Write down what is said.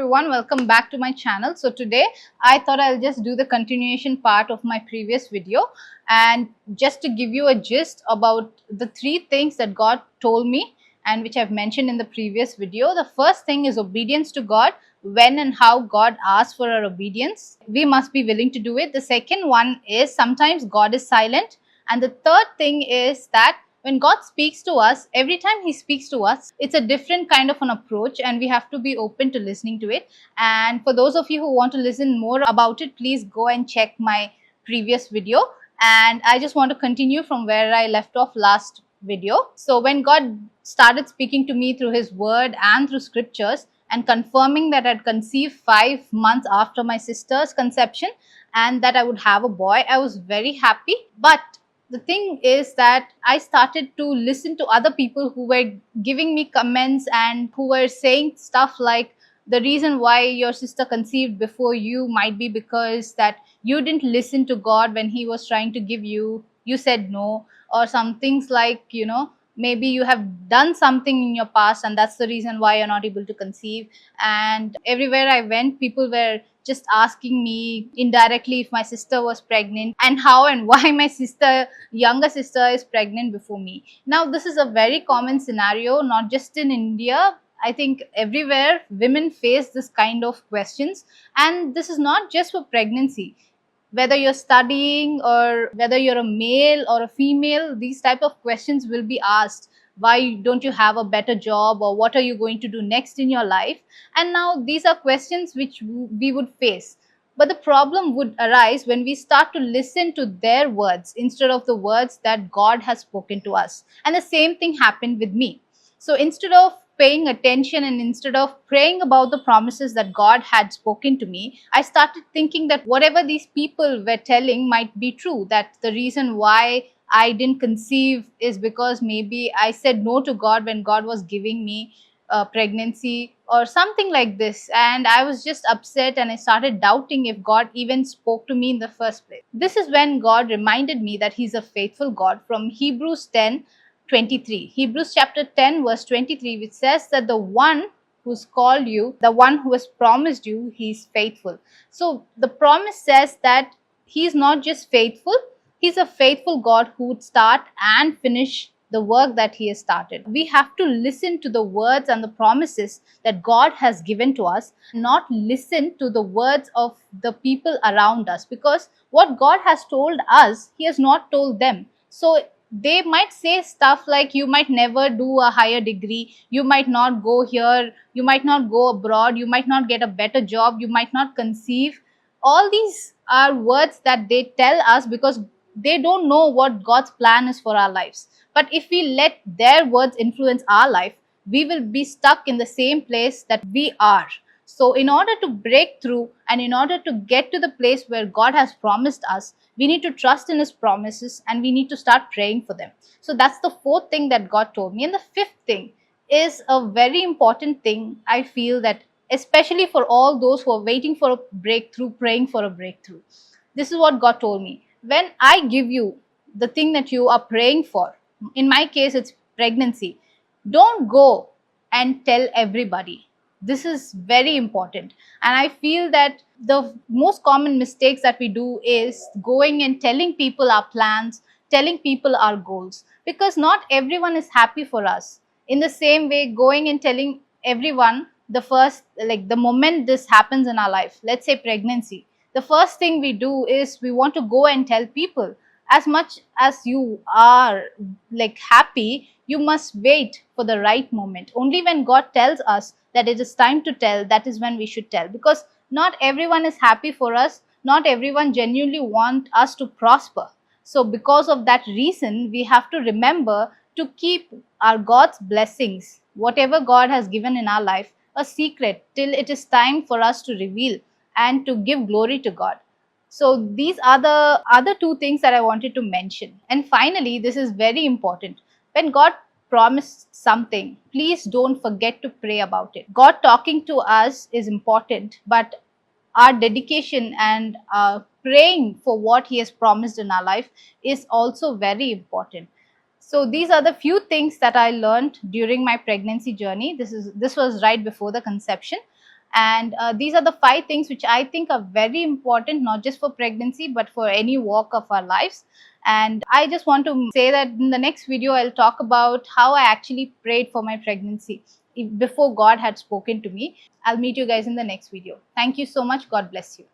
everyone, welcome back to my channel. So today I thought I'll just do the continuation part of my previous video, and just to give you a gist about the 3 things that God told me and which I've mentioned in the previous video. The first thing is obedience to God. When and how God asks for our obedience, we must be willing to do it. The second one is sometimes God is silent, and the third thing is that when God speaks to us, every time He speaks to us, it's a different kind of an approach, and we have to be open to listening to it. And for those of you who want to listen more about it, please go and check my previous video. And I just want to continue from where I left off last video. So when God started speaking to me through His word and through scriptures, and confirming that I'd conceived 5 months after my sister's conception and that I would have a boy, I was very happy. But the thing is that I started to listen to other people who were giving me comments and who were saying stuff like, the reason why your sister conceived before you might be because that you didn't listen to God when He was trying to give you, you said no, or some things like, maybe you have done something in your past and that's the reason why you're not able to conceive. And everywhere I went, people were just asking me indirectly if my sister was pregnant and how and why my younger sister is pregnant before me. Now, this is a very common scenario, not just in India. I think everywhere women face this kind of questions, and this is not just for pregnancy. Whether you're studying or whether you're a male or a female, these type of questions will be asked. Why don't you have a better job, or what are you going to do next in your life? And now these are questions which we would face. But the problem would arise when we start to listen to their words instead of the words that God has spoken to us. And the same thing happened with me. So instead of paying attention and instead of praying about the promises that God had spoken to me, I started thinking that whatever these people were telling might be true, that the reason why I didn't conceive is because maybe I said no to God when God was giving me pregnancy or something like this. And I was just upset and I started doubting if God even spoke to me in the first place. This is when God reminded me that He's a faithful God from Hebrews 10:23. Hebrews chapter 10 verse 23, which says that the one who's called you, the one who has promised you, He's faithful. So the promise says that He's not just faithful, He's a faithful God who would start and finish the work that He has started. We have to listen to the words and the promises that God has given to us, not listen to the words of the people around us, because what God has told us, He has not told them. So they might say stuff like, you might never do a higher degree, you might not go here, you might not go abroad, you might not get a better job, you might not conceive. All these are words that they tell us because they don't know what God's plan is for our lives. But if we let their words influence our life, we will be stuck in the same place that we are. So in order to break through and in order to get to the place where God has promised us, we need to trust in His promises and we need to start praying for them. So that's the fourth thing that God told me. And the fifth thing is a very important thing. I feel that especially for all those who are waiting for a breakthrough, praying for a breakthrough. This is what God told me. When I give you the thing that you are praying for, in my case it's pregnancy, don't go and tell everybody. This is very important. And I feel that the most common mistakes that we do is going and telling people our plans, telling people our goals, because not everyone is happy for us. In the same way, going and telling everyone the moment this happens in our life, let's say pregnancy, the first thing we do is we want to go and tell people. As much as you are happy, you must wait for the right moment. Only when God tells us that it is time to tell, that is when we should tell, because not everyone is happy for us, not everyone genuinely want us to prosper. So because of that reason, we have to remember to keep our God's blessings, whatever God has given in our life, a secret till it is time for us to reveal and to give glory to God. So these are the other 2 things that I wanted to mention. And finally, this is very important. When God promised something, please don't forget to pray about it. God talking to us is important, but our dedication and praying for what He has promised in our life is also very important. So these are the few things that I learned during my pregnancy journey. This was right before the conception. And these are the 5 things which I think are very important, not just for pregnancy, but for any walk of our lives. And I just want to say that in the next video, I'll talk about how I actually prayed for my pregnancy before God had spoken to me. I'll meet you guys in the next video. Thank you so much. God bless you.